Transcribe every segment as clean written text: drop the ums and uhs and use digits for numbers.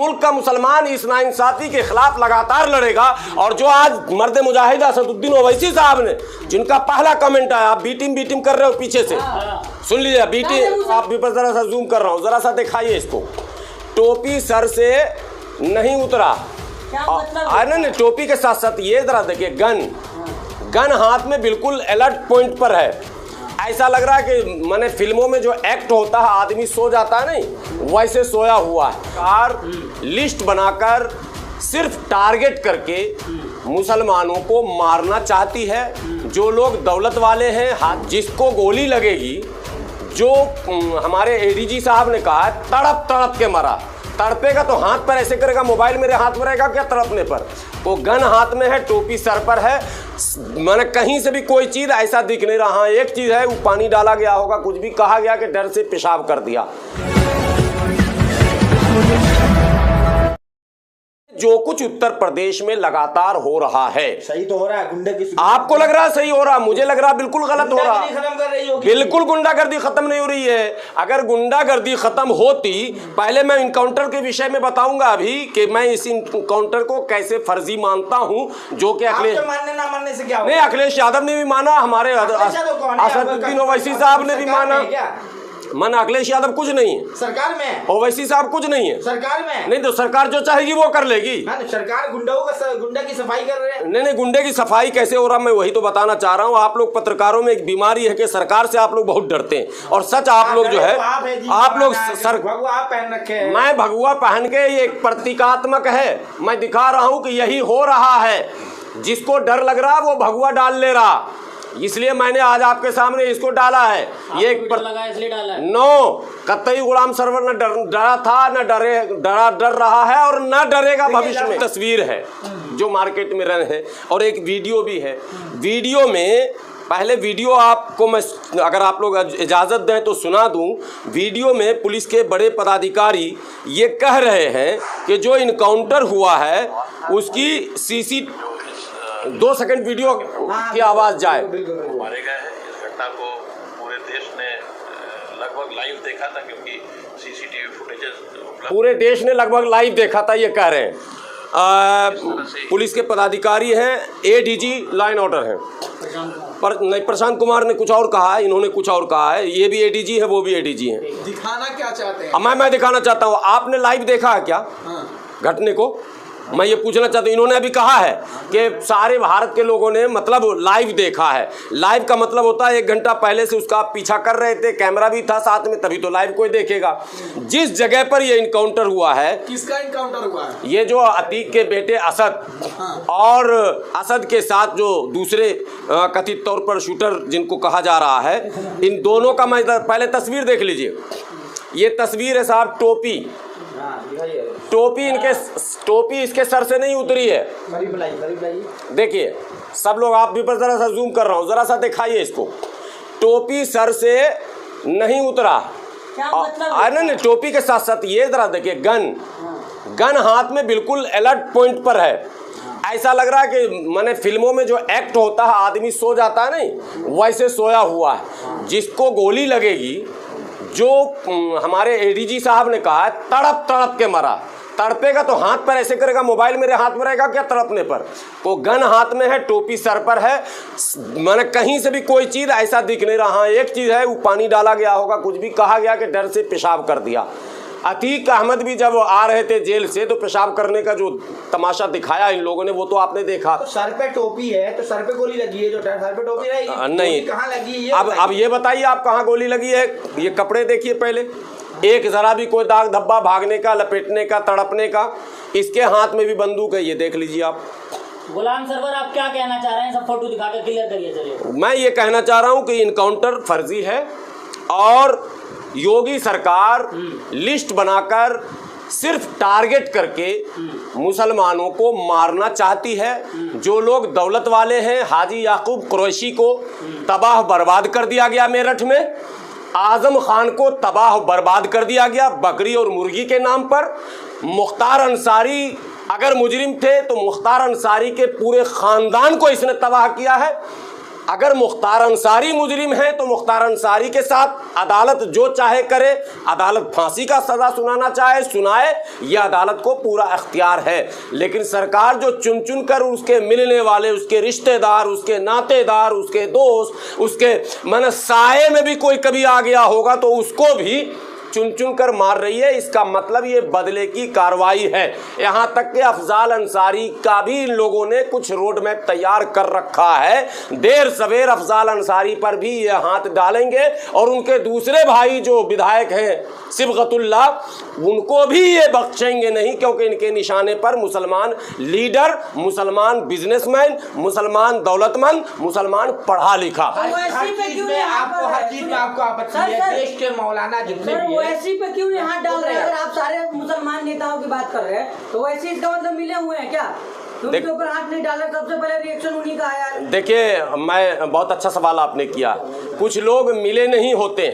मुल्क का मुसलमान इस नाइंसाफी के खिलाफ लगातार लड़ेगा। और जो आज मर्द मुजाहिद असदुद्दीन ओवैसी साहब ने, जिनका पहला कमेंट आया, आप बी टीम कर रहे हो पीछे से, सुन लीजिए बी टीम, आप भी पर जरा सा जूम कर रहा हूँ, जरा सा दिखाइए इसको। टोपी सर से नहीं उतरा, नहीं टोपी के साथ साथ ये जरा देखिए, गन हाथ में बिल्कुल अलर्ट पॉइंट पर है। ऐसा लग रहा है कि मैंने फिल्मों में जो एक्ट होता है, आदमी सो जाता है नहीं, वैसे सोया हुआ है। कार लिस्ट बनाकर सिर्फ टारगेट करके मुसलमानों को मारना चाहती है। जो लोग दौलत वाले हैं, जिसको गोली लगेगी, जो हमारे एडीजी साहब ने कहा है, तड़प तड़प के मरा। तड़पेगा तो हाथ पर ऐसे करेगा, मोबाइल मेरे हाथ में रहेगा क्या तड़पने पर? वो गन हाथ में है, टोपी सर पर है, मैंने कहीं से भी कोई चीज़ ऐसा दिख नहीं रहा। एक चीज़ है, वो पानी डाला गया होगा, कुछ भी कहा गया कि डर से पेशाब कर दिया। जो कुछ उत्तर प्रदेश में लगातार हो रहा है, सही तो हो रहा है। गुंडे की आपको लग रहा है सही हो रहा, मुझे लग रहा बिल्कुल गलत हो रहा। बिल्कुल गुंडागर्दी खत्म नहीं हो रही है। अगर गुंडागर्दी खत्म होती, पहले मैं इनकाउंटर के विषय में बताऊंगा अभी कि मैं इस इनकाउंटर को कैसे फर्जी मानता हूं, जो कि अखिलेश मानने ना मानने से क्या नहीं, अखिलेश यादव ने भी माना, हमारे असदुद्दीन ओवैसी साहब ने भी माना। मन अखिलेश यादव कुछ नहीं है सरकार में, ओवैसी साहब कुछ नहीं है सरकार में। नहीं तो सरकार जो चाहेगी वो कर लेगी। सरकार गुंडा की सफाई कर रहे हैं। नहीं, गुंडे की सफाई कैसे हो रहा, मैं वही तो बताना चाह रहा हूँ। आप लोग पत्रकारों में एक बीमारी है कि सरकार से आप लोग बहुत डरते हैं, और सच आप लोग जो है, आप लोग भगवा पहन रखे हैं। मैं भगवा पहन के, ये एक प्रतीकात्मक है, मैं दिखा रहा हूँ कि यही हो रहा है। जिसको डर लग रहा वो भगवा डाल ले रहा, इसलिए मैंने आज आपके सामने इसको डाला है। ये एक लगा इसलिए डाला है। नो, कतई गुलाम सरवर न डरा था, न डर रहा है, और न डरेगा भविष्य में। तस्वीर है जो मार्केट में रन है, और एक वीडियो भी है। वीडियो में, पहले वीडियो आपको मैं, अगर आप लोग इजाज़त दें तो सुना दूं। वीडियो में पुलिस के बड़े पदाधिकारी ये कह रहे हैं कि जो इनकाउंटर हुआ है उसकी सीसी 2 सेकंड वीडियो की आवाज जाए। मारे गए हैं। इस घटना को पूरे देश ने लगभग लाइव देखा था, क्योंकि सीसीटीवी फुटेजेस पूरे देश ने लगभग लाइव देखा था, ये कह रहे हैं। पुलिस के पदाधिकारी हैं, एडीजी लाइन ऑर्डर हैं, पर नहीं, प्रशांत कुमार ने कुछ और कहा है, इन्होंने कुछ और कहा है। ये भी एडीजी है, वो भी एडीजी हैं। दिखाना क्या चाहते हैं? मैं दिखाना चाहता हूँ। आपने लाइव देखा है क्या घटने को? मैं ये पूछना चाहता हूँ। इन्होंने अभी कहा है कि सारे भारत के लोगों ने मतलब लाइव देखा है। लाइव का मतलब होता है 1 घंटा पहले से उसका आप पीछा कर रहे थे, कैमरा भी था साथ में, तभी तो लाइव कोई देखेगा। जिस जगह पर ये इनकाउंटर हुआ है, किसका इनकाउंटर हुआ है? ये जो अतीक के बेटे असद और असद के साथ जो दूसरे कथित तौर पर शूटर जिनको कहा जा रहा है, इन दोनों का मैं पहले तस्वीर देख लीजिए। ये तस्वीर है साहब, टोपी इसके सर से नहीं उतरी है। देखिए सब लोग, आप भी पर जरा सा जूम कर रहा हूँ, जरा सा दिखाइए इसको। टोपी सर से नहीं उतरा, नहीं टोपी के साथ साथ ये जरा देखिए, गन हाथ में बिल्कुल अलर्ट पॉइंट पर है। ऐसा लग रहा है कि मैंने फिल्मों में जो एक्ट होता है, आदमी सो जाता है नहीं, वैसे सोया हुआ है। जिसको गोली लगेगी, जो हमारे एडीजी साहब ने कहा है, तड़प तड़प के मरा। तड़पेगा तो हाथ पर ऐसे करेगा, मोबाइल मेरे हाथ में रहेगा क्या तड़पने पर? वो गन हाथ में है, टोपी सर पर है, मैंने कहीं से भी कोई चीज़ ऐसा दिख नहीं रहा। एक चीज़ है, वो पानी डाला गया होगा, कुछ भी कहा गया कि डर से पेशाब कर दिया। अतीक अहमद भी जब आ रहे थे जेल से, तो पेशाब करने का जो तमाशा दिखाया इन लोगों ने, वो तो आपने देखा। तो सर पे टोपी है, तो सर पे गोली लगी है, जो सर पे टोपी रहेगी नहीं, कहाँ लगी है? अब ये बताइए आप कहाँ गोली लगी है? ये कपड़े देखिए पहले, एक जरा भी कोई दाग धब्बा भागने का, लपेटने का, तड़पने का। इसके हाथ में भी बंदूक है, ये देख लीजिए आप। गुलाम सरवर, आप क्या कहना चाह रहे हैं? सब फोटो दिखा कर क्लियर करिए। चलिए, मैं ये कहना चाह रहा हूँ कि इनकाउंटर फर्जी है, और योगी सरकार लिस्ट बनाकर सिर्फ टारगेट करके मुसलमानों को मारना चाहती है। जो लोग दौलत वाले हैं, हाजी याकूब कुरैशी को तबाह बर्बाद कर दिया गया मेरठ में, आजम खान को तबाह बर्बाद कर दिया गया बकरी और मुर्गी के नाम पर। मुख्तार अंसारी अगर मुजरिम थे तो मुख्तार अंसारी के पूरे ख़ानदान को इसने तबाह किया है। अगर मुख्तार अंसारी मुजरिम है तो मुख्तार अंसारी के साथ अदालत जो चाहे करे, अदालत फांसी का सज़ा सुनाना चाहे सुनाए, यह अदालत को पूरा अख्तियार है। लेकिन सरकार जो चुन चुन कर उसके मिलने वाले, उसके रिश्तेदार, उसके नातेदार, उसके दोस्त, उसके मन साए में भी कोई कभी आ गया होगा तो उसको भी चुन चुन कर मार रही है। इसका मतलब ये बदले की कार्रवाई है। यहाँ तक कि अफजाल अंसारी का भी इन लोगों ने कुछ रोड मैप तैयार कर रखा है। देर सवेर अफजाल अंसारी पर भी ये हाथ डालेंगे और उनके दूसरे भाई जो विधायक हैं सिबगतुल्लाह, उनको भी ये बख्शेंगे नहीं, क्योंकि इनके निशाने पर मुसलमान लीडर, मुसलमान बिजनेसमैन, मुसलमान दौलतमंद, मुसलमान पढ़ा लिखा। आपको हर चीज में आपको आपत्ति है। देश के मौलाना जितने भी ओवैसी पे क्यों हाथ डाल रहे हैं? अगर आप सारे मुसलमान नेताओं की बात कर रहे हैं तो ओवैसी इसका मतलब मिले हुए हैं क्या? उनके ऊपर हाथ नहीं डाला, सबसे पहले रिएक्शन उन्हीं का आया है। देखिए, मैं बहुत अच्छा सवाल आपने किया। कुछ लोग मिले नहीं होते,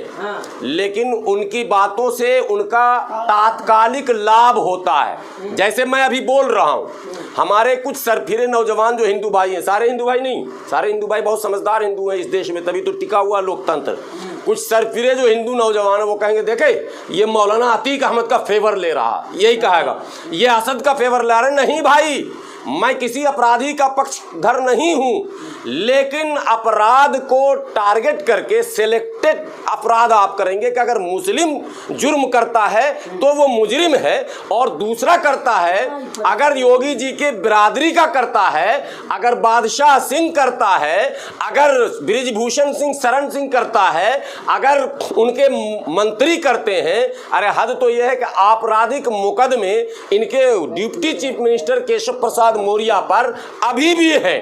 लेकिन उनकी बातों से उनका तात्कालिक लाभ होता है। जैसे मैं अभी बोल रहा हूँ, हमारे कुछ सरफिरे नौजवान जो हिंदू भाई हैं, सारे हिंदू भाई नहीं, सारे हिंदू भाई बहुत समझदार हिंदू हैं इस देश में, तभी तो टिका हुआ लोकतंत्र। कुछ सरफिरे जो हिंदू नौजवान है वो कहेंगे देखे ये मौलाना अतीक अहमद का फेवर ले रहा, यही कहेगा, ये असद का फेवर ले रहा। नहीं भाई, मैं किसी अपराधी का पक्षधर नहीं हूं, लेकिन अपराध को टारगेट करके सिलेक्टेड अपराध आप करेंगे कि अगर मुस्लिम जुर्म करता है तो वो मुजरिम है, और दूसरा करता है अगर योगी जी के बिरादरी का करता है, अगर बादशाह सिंह करता है, अगर बृजभूषण सिंह शरण सिंह करता है, अगर उनके मंत्री करते हैं। अरे हद तो यह है कि आपराधिक मुकदमे इनके deputy chief minister Keshav Prasad Maurya पर अभी भी है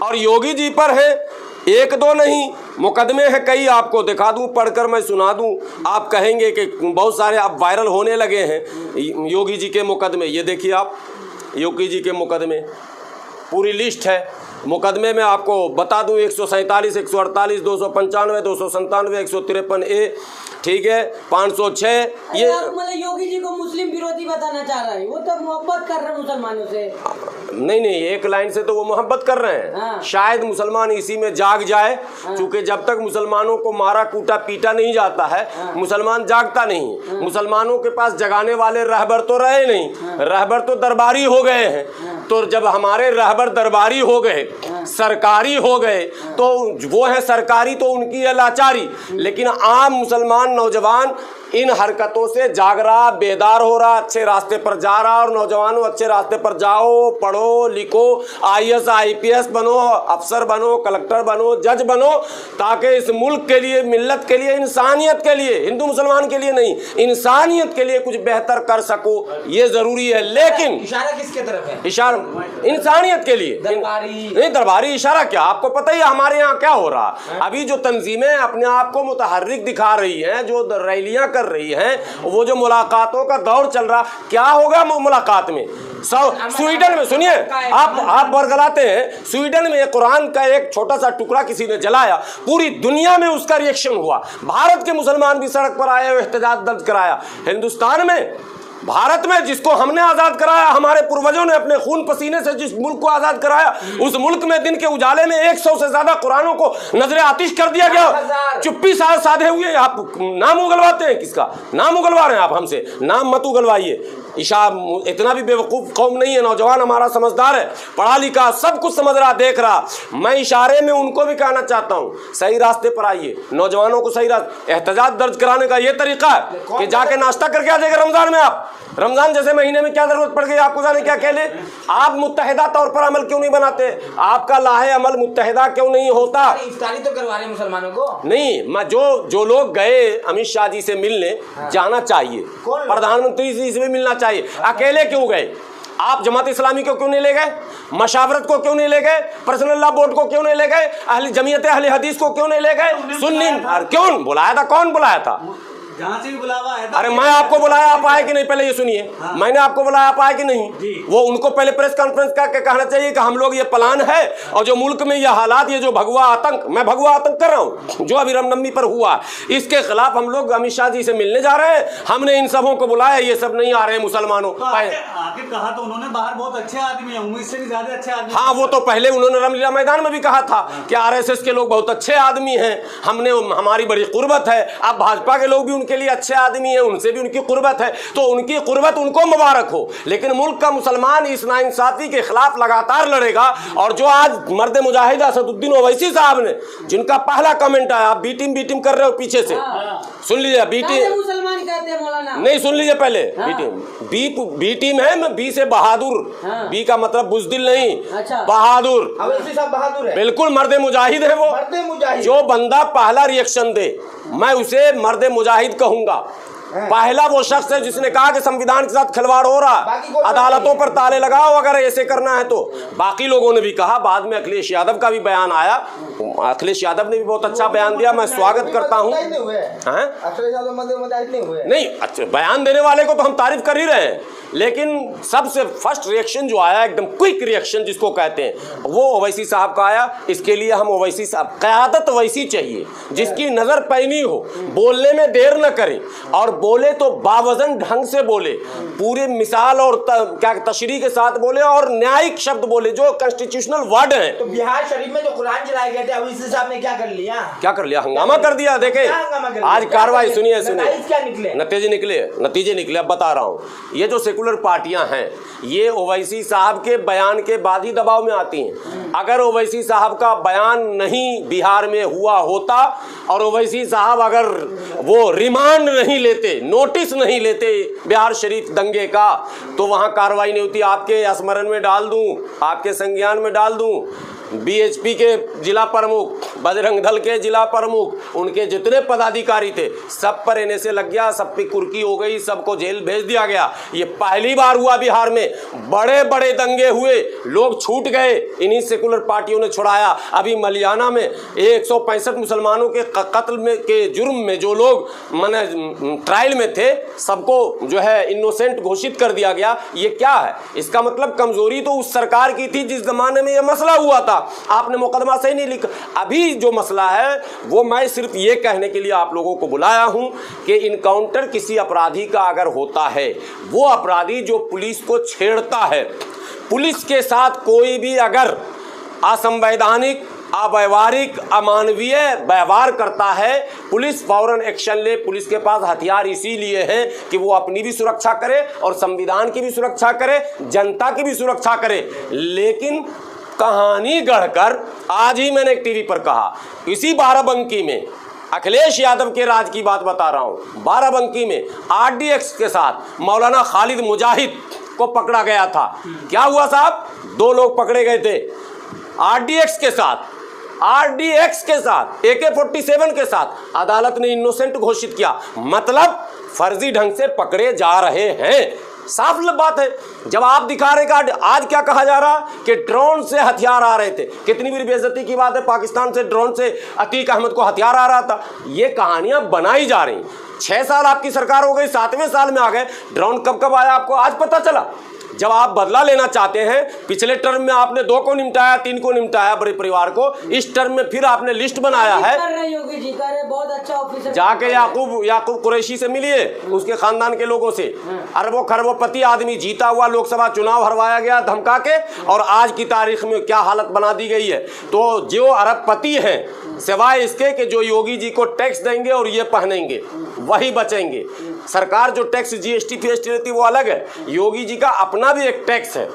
और योगी जी पर है। एक दो नहीं, मुकदमे हैं कई, आपको दिखा दूं, पढ़कर मैं सुना दूं, आप कहेंगे कि बहुत सारे आप वायरल होने लगे हैं योगी जी के मुकदमे। ये देखिए आप, योगी जी के मुकदमे पूरी लिस्ट है। मुकदमे में आपको बता दूं 147, 148, 295, 297, 153A, ठीक है, 506। ये मतलब योगी जी को मुस्लिम विरोधी बताना चाह रहा है, वो तो मोहब्बत कर रहे हैं मुसलमानों से। नहीं, एक लाइन से तो वो मोहब्बत कर रहे हैं। हाँ। शायद मुसलमान इसी में जाग जाए, क्योंकि जब तक मुसलमानों को मारा कूटा पीटा नहीं जाता है, मुसलमान जागता नहीं। मुसलमानों के पास जगाने वाले रहबर तो रहे नहीं, रहबर तो दरबारी हो गए हैं। तो जब हमारे रहबर दरबारी हो गए, सरकारी हो गए, तो वो है सरकारी, तो उनकी है लाचारी। लेकिन आम मुसलमान नौजवान इन हरकतों से जाग रहा, बेदार हो रहा, अच्छे रास्ते पर जा रहा। और नौजवानों अच्छे रास्ते पर जाओ, पढ़ो लिखो, IAS IPS बनो, अफसर बनो, कलेक्टर बनो, जज बनो, ताकि इस मुल्क के लिए, मिल्लत के लिए, इंसानियत के लिए, हिंदू मुसलमान के लिए नहीं, इंसानियत के लिए कुछ बेहतर कर सको, ये जरूरी है। लेकिन इशारा किसके तरफ है? इशारा इंसानियत के लिए। नहीं, दरबारी इशारा क्या, आपको पता ही है हमारे यहाँ क्या हो रहा। अभी जो तंजीमें अपने आप को मुतहर्रिक दिखा रही हैं, जो रैलियां कर रही हैं, वो जो मुलाकातों का दौर चल रहा, क्या होगा मुलाकात में? स्वीडन में सुनिए, आप बरगलाते हैं, स्वीडन में कुरान का एक छोटा सा टुकड़ा किसी ने जलाया, पूरी दुनिया में उसका रिएक्शन हुआ। भारत के मुसलमान भी सड़क पर आए, एहतजाज दर्ज कराया। हिंदुस्तान में, भारत में, जिसको हमने आजाद कराया, हमारे पूर्वजों ने अपने खून पसीने से जिस मुल्क को आजाद कराया, उस मुल्क में दिन के उजाले में 100 से ज्यादा कुरानों को नजरे आतिश कर दिया गया। चुप्पी साधे हुए आप नाम उगलवाते हैं। किसका नाम उगलवा रहे हैं आप? हमसे नाम मत उगलवाइए। इतना भी बेवकूफ कौम नहीं है, नौजवान हमारा समझदार है, पढ़ा लिखा, सब कुछ समझ रहा, देख रहा। मैं इशारे में उनको भी कहना चाहता हूँ, सही रास्ते पर आइए, नौजवानों को सही रास्ते। एहतजाज दर्ज कराने का ये तरीका है कि जाके नाश्ता करके आ जाएगा रमजान में। आप रमजान जैसे महीने में क्या जरूरत पड़ गई आपको जाने क्या कह ले? आप मुत्तहिदा तौर पर अमल क्यों नहीं बनाते? आपका लाहे अमल मुत्तहिदा क्यों नहीं होता? इफ्तारी तो करवा रहे मुसलमानों को। नहीं, मैं जो लोग गए अमित शाह जी से मिलने, जाना चाहिए, प्रधानमंत्री जी से भी मिलना चाहिए। अकेले क्यों गए? आप जमात इस्लामी को क्यों नहीं ले गए? मशावरत को क्यों नहीं ले गए? पर्सनल लॉ बोर्ड को क्यों नहीं ले गए? जमीयत अहले हदीस को क्यों नहीं ले गए? सुन्नी क्यों बुलाया था? कौन बुलाया था? जहाँ से भी बुलावा है। अरे मैं आपको बुलाया, आप आए कि नहीं? पहले ये सुनिए, मैंने आपको बुलाया, आप आए कि नहीं? वो उनको पहले प्रेस कॉन्फ्रेंस करके कहना चाहिए कि हम लोग ये प्लान है और जो मुल्क में ये हालात, ये जो भगवा आतंक, मैं भगवा आतंक कर रहा हूँ जो अभी रामनवमी पर हुआ, इसके खिलाफ हम लोग अमित शाह जी से मिलने जा रहे हैं। हमने इन सबों को बुलाया, ये सब नहीं आ रहे हैं मुसलमानों। आके कहा तो उन्होंने बाहर बहुत अच्छे आदमी है, उम्मीद से भी ज्यादा अच्छे आदमी। हाँ, वो तो पहले उन्होंने रामलीला मैदान में भी कहा था कि आरएसएस के लोग बहुत अच्छे आदमी हैं, हमने हमारी बड़ी कुर्बत है। अब भाजपा के लोग भी उनके लिए अच्छे आदमी हैं, उनसे भी उनकी कुर्बत है, तो उनकी कुर्बत उनको मुबारक हो। लेकिन मुल्क का मुसलमान इस नाइंसाफी के खिलाफ लगातार लड़ेगा। और जो आज मर्द मुजाहिद असदुद्दीन ओवैसी साहब ने, जिनका पहला कमेंट आया, आप बी टीम कर रहे हो पीछे से, सुन लीजिए। बी टीम मुसलमान कहते हैं मौलाना, नहीं, सुन लीजिए पहले। बी टीम है, मैं बी से बहादुर, बी का मतलब बुजदिल नहीं, बहादुर। ओवैसी साहब बहादुर है, बिल्कुल मर्द मुजाहिद है वो। मर्द मुजाहिद, जो बंदा पहला रिएक्शन दे, मैं उसे मर्द मुजाहिद कहूंगा। पहला वो शख्स है जिसने कहा कि संविधान के साथ खिलवाड़ हो रहा, अदालतों पर ताले लगाओ अगर ऐसे करना है तो। बाकी लोगों ने भी कहा, बाद में अखिलेश यादव का भी बयान आया, अखिलेश यादव ने भी बहुत अच्छा बयान दिया, मैं स्वागत करता हूँ। नहीं, अच्छा, बयान देने वाले को तो हम तारीफ कर ही रहे हैं, लेकिन सबसे फर्स्ट रिएक्शन जो आया, एकदम क्विक रिएक्शन जिसको कहते हैं, वो ओवैसी साहब का आया। इसके लिए हम ओवैसी साहब, क़यादत वैसी चाहिए जिसकी नज़र पैनी हो, बोलने में देर न करें और बोले तो बावजन ढंग से बोले, पूरे मिसाल और क्या तशरीह के साथ बोले और न्यायिक शब्द बोले जो कॉन्स्टिट्यूशनल वर्ड हैं। तो बिहार शरीफ में जो कुरान जलाए गए थे, ओवैसी साहब ने क्या कर लिया? क्या कर लिया? हंगामा कर दिया। देखे आज कार्रवाई, सुनिए क्या निकले नतीजे निकले। अब बता रहा हूँ, ये जो सेकुलर पार्टियां हैं, ये ओवैसी साहब के बयान के बाद ही दबाव में आती हैं। अगर ओवैसी साहब का बयान नहीं बिहार में हुआ होता और ओवैसी साहब अगर वो रिमांड नहीं लेते, नोटिस नहीं लेते बिहार शरीफ दंगे का, तो वहां कार्रवाई नहीं होती। आपके स्मरण में डाल दूं, आपके संज्ञान में डाल दूं, बीएचपी के जिला प्रमुख, बजरंग दल के जिला प्रमुख, उनके जितने पदाधिकारी थे, सब पर एनएसए लग गया, सब पे कुर्की हो गई, सबको जेल भेज दिया गया। ये पहली बार हुआ बिहार में, बड़े बड़े दंगे हुए, लोग छूट गए, इन्हीं सेकुलर पार्टियों ने छुड़ाया। अभी मलियाना में 165 मुसलमानों के कत्ल में के जुर्म में जो लोग माने ट्रायल में थे, सबको जो है इनोसेंट घोषित कर दिया गया। ये क्या है? इसका मतलब कमजोरी तो उस सरकार की थी जिस जमाने में ये मसला हुआ था, आपने मुकदमा सही नहीं लिखा। अभी जो मसला है वो मैं सिर्फ ये कहने के लिए आप लोगों को बुलाया हूं कि इनकाउंटर किसी अपराधी का अगर होता है, वो अपराधी जो पुलिस को छेड़ता है, पुलिस के साथ कोई भी अगर असंवैधानिक, अव्यवहारिक, अमानवीय व्यवहार करता है, पुलिस फौरन एक्शन ले। पुलिस के पास हथियार इसीलिए हैं कि वो अपनी भी सुरक्षा करे और संविधान की भी सुरक्षा करे, जनता की भी सुरक्षा करे। लेकिन कहानी गढ़कर, आज ही मैंने एक टीवी पर कहा, इसी बाराबंकी में अखिलेश यादव के राज की बात बता रहा हूं, बाराबंकी में आरडीएक्स के साथ मौलाना खालिद मुजाहिद को पकड़ा गया था। क्या हुआ साहब? 2 लोग पकड़े गए थे आरडीएक्स के साथ, AK-47 के साथ। अदालत ने इनोसेंट घोषित किया, मतलब फर्जी ढंग से पकड़े जा रहे हैं। साफ बात है। जब आप दिखा रहे का, आज क्या कहा जा रहा कि ड्रोन से हथियार आ रहे थे, कितनी बड़ी बेइज्जती की बात है। पाकिस्तान से ड्रोन से अतीक अहमद को हथियार आ रहा था। ये कहानियां बनाई जा रही। 6 साल आपकी सरकार हो गई, 7वें साल में आ गए। ड्रोन कब आया आपको आज पता चला? जब आप बदला लेना चाहते हैं, पिछले टर्म में आपने 2 को निपटाया, 3 को निपटाया बड़े परिवार को, इस टर्म में फिर आपने लिस्ट बनाया है। योगी जी कर रहे, बहुत अच्छा ऑफिसर। जाके याकूब कुरैशी से मिलिए, उसके खानदान के लोगों से। अरबों खरबोपति आदमी, जीता हुआ लोकसभा चुनाव हरवाया गया धमका के, और आज की तारीख में क्या हालत बना दी गई है। तो जो अरबपति हैं, सिवाय इसके कि जो योगी जी को टैक्स देंगे और ये पहनेंगे, वही बचेंगे। सरकार जो टैक्स GST लेती है वो अलग है, योगी जी का अपना भी एक टैक्स है।